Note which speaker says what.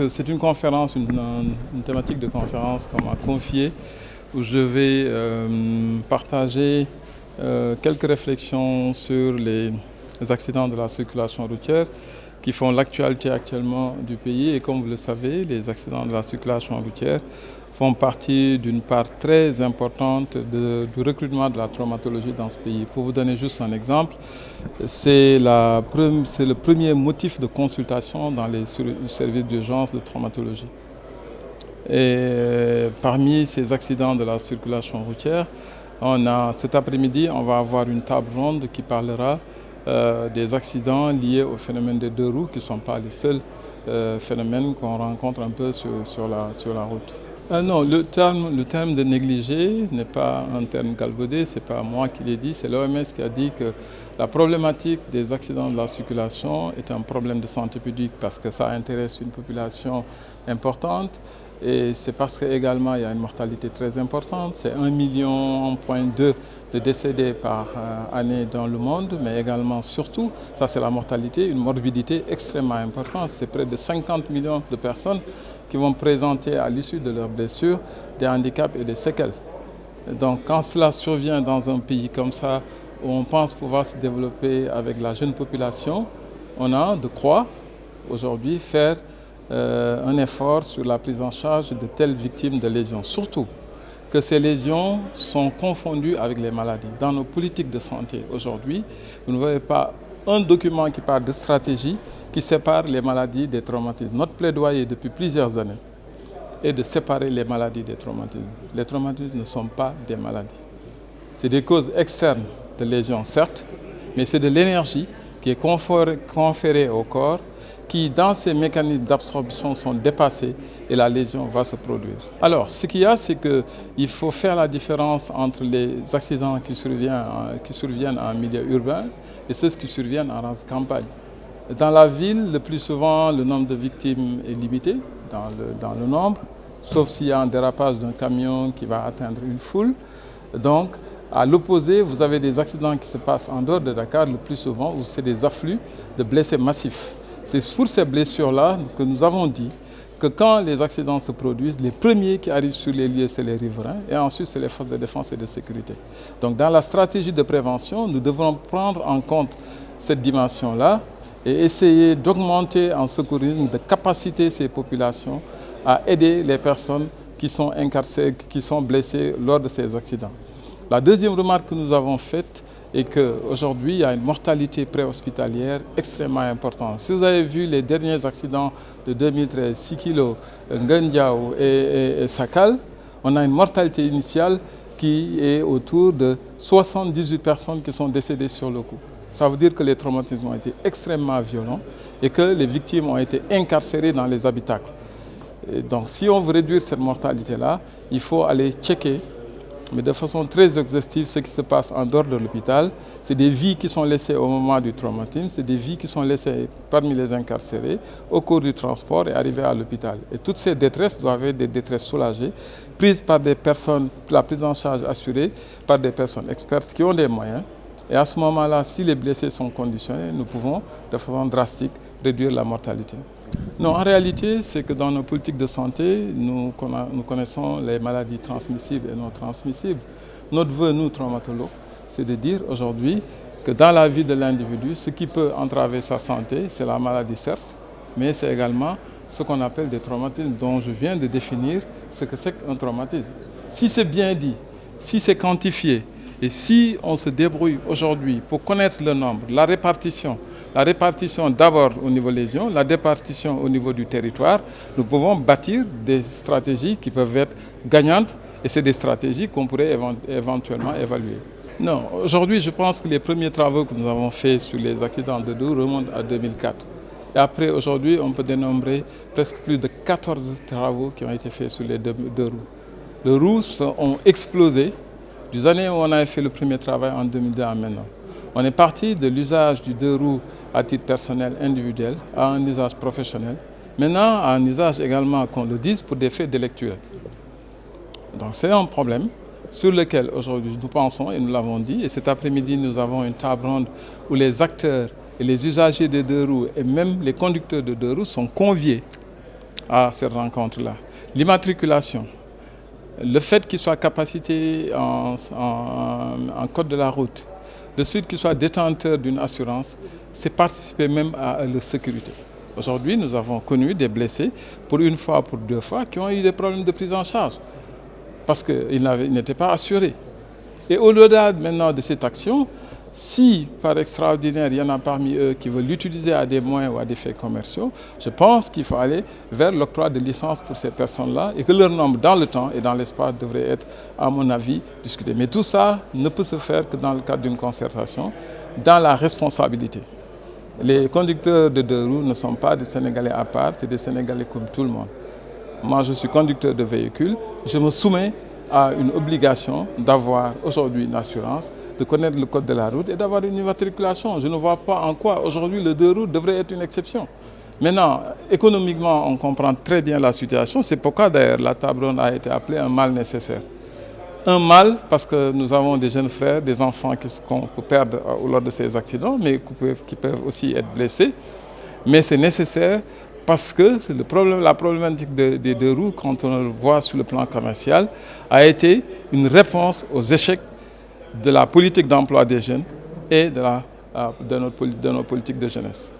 Speaker 1: C'est une conférence, une thématique de conférence qu'on m'a confiée où je vais partager quelques réflexions sur les accidents de la circulation routière qui font l'actualité actuellement du pays. Et comme vous le savez, les accidents de la circulation routière font partie d'une part très importante du recrutement de la traumatologie dans ce pays. Pour vous donner juste un exemple, c'est le premier motif de consultation dans les services d'urgence de traumatologie. Et parmi ces accidents de la circulation routière, cet après-midi, on va avoir une table ronde qui parlera des accidents liés au phénomène des deux roues, qui ne sont pas les seuls phénomènes qu'on rencontre un peu sur la route. Non, le terme de négligé n'est pas un terme galvaudé, ce n'est pas moi qui l'ai dit, c'est l'OMS qui a dit que la problématique des accidents de la circulation est un problème de santé publique parce que ça intéresse une population importante et c'est parce qu'également il y a une mortalité très importante, c'est 1,2 million de décédés par année dans le monde, mais également surtout, ça c'est la mortalité, une morbidité extrêmement importante, c'est près de 50 millions de personnes qui vont présenter à l'issue de leurs blessures des handicaps et des séquelles. Donc quand cela survient dans un pays comme ça, où on pense pouvoir se développer avec la jeune population, on a de quoi aujourd'hui faire un effort sur la prise en charge de telles victimes de lésions. Surtout que ces lésions sont confondues avec les maladies. Dans nos politiques de santé aujourd'hui, vous ne voyez pas un document qui parle de stratégie qui sépare les maladies des traumatismes. Notre plaidoyer depuis plusieurs années est de séparer les maladies des traumatismes. Les traumatismes ne sont pas des maladies. C'est des causes externes de lésions, certes, mais c'est de l'énergie qui est conférée au corps qui, dans ces mécanismes d'absorption, sont dépassés et la lésion va se produire. Alors, ce qu'il y a, c'est qu'il faut faire la différence entre les accidents qui surviennent en milieu urbain et ceux qui surviennent en race campagne. Dans la ville, le plus souvent, le nombre de victimes est limité dans le nombre, sauf s'il y a un dérapage d'un camion qui va atteindre une foule. Donc, à l'opposé, vous avez des accidents qui se passent en dehors de Dakar, le plus souvent, où c'est des afflux de blessés massifs. C'est pour ces blessures-là que nous avons dit que quand les accidents se produisent, les premiers qui arrivent sur les lieux, c'est les riverains, et ensuite, c'est les forces de défense et de sécurité. Donc, dans la stratégie de prévention, nous devons prendre en compte cette dimension-là et essayer d'augmenter en secourisme, de capaciter ces populations à aider les personnes qui sont incarcérées, qui sont blessées lors de ces accidents. La deuxième remarque que nous avons faite est qu'aujourd'hui, il y a une mortalité préhospitalière extrêmement importante. Si vous avez vu les derniers accidents de 2013, Sikilo, Ngandiao et Sakal, on a une mortalité initiale qui est autour de 78 personnes qui sont décédées sur le coup. Ça veut dire que les traumatismes ont été extrêmement violents et que les victimes ont été incarcérées dans les habitacles. Et donc, si on veut réduire cette mortalité-là, il faut aller checker, mais de façon très exhaustive, ce qui se passe en dehors de l'hôpital. C'est des vies qui sont laissées au moment du traumatisme, c'est des vies qui sont laissées parmi les incarcérés au cours du transport et arrivées à l'hôpital. Et toutes ces détresses doivent être des détresses soulagées, prises par des personnes, la prise en charge assurée par des personnes expertes qui ont des moyens. Et à ce moment-là, si les blessés sont conditionnés, nous pouvons, de façon drastique, réduire la mortalité. Non, en réalité, c'est que dans nos politiques de santé, nous connaissons les maladies transmissibles et non transmissibles. Notre vœu, nous, traumatologues, c'est de dire aujourd'hui que dans la vie de l'individu, ce qui peut entraver sa santé, c'est la maladie, certes, mais c'est également ce qu'on appelle des traumatismes, dont je viens de définir ce que c'est qu'un traumatisme. Si c'est bien dit, si c'est quantifié, et si on se débrouille aujourd'hui pour connaître le nombre, la répartition d'abord au niveau lésions, la répartition au niveau du territoire, nous pouvons bâtir des stratégies qui peuvent être gagnantes et c'est des stratégies qu'on pourrait éventuellement évaluer. Non, aujourd'hui je pense que les premiers travaux que nous avons faits sur les accidents de deux roues remontent à 2004. Et après aujourd'hui on peut dénombrer presque plus de 14 travaux qui ont été faits sur les deux roues. Les roues ont explosé des années où on avait fait le premier travail en 2002 à maintenant. On est parti de l'usage du deux roues à titre personnel, individuel, à un usage professionnel. Maintenant, à un usage également, qu'on le dise, pour des faits délictuels. Donc c'est un problème sur lequel aujourd'hui nous pensons, et nous l'avons dit, et cet après-midi nous avons une table ronde où les acteurs et les usagers des deux roues et même les conducteurs de deux roues sont conviés à ces rencontres-là. L'immatriculation, le fait qu'il soit capacité en code de la route, le fait qu'il soit détenteur d'une assurance, c'est participer même à leur sécurité. Aujourd'hui, nous avons connu des blessés, pour une fois, pour deux fois, qui ont eu des problèmes de prise en charge, parce qu'ils n'étaient pas assurés. Et au-delà maintenant de cette action, si par extraordinaire, il y en a parmi eux qui veulent l'utiliser à des moyens ou à des faits commerciaux, je pense qu'il faut aller vers l'octroi de licences pour ces personnes-là et que leur nombre dans le temps et dans l'espace devrait être, à mon avis, discuté. Mais tout ça ne peut se faire que dans le cadre d'une concertation, dans la responsabilité. Les conducteurs de deux roues ne sont pas des Sénégalais à part, c'est des Sénégalais comme tout le monde. Moi, je suis conducteur de véhicule, je me soumets à une obligation d'avoir aujourd'hui une assurance, de connaître le code de la route et d'avoir une immatriculation. Je ne vois pas en quoi aujourd'hui le deux roues devrait être une exception. Maintenant, économiquement, on comprend très bien la situation. C'est pourquoi d'ailleurs la table ronde a été appelée un mal nécessaire. Un mal parce que nous avons des jeunes frères, des enfants qu'on peut perdre lors de ces accidents, mais qui peuvent aussi être blessés. Mais c'est nécessaire parce que c'est la problématique des deux roues, quand on le voit sur le plan commercial, a été une réponse aux échecs de la politique d'emploi des jeunes et de nos politiques de jeunesse.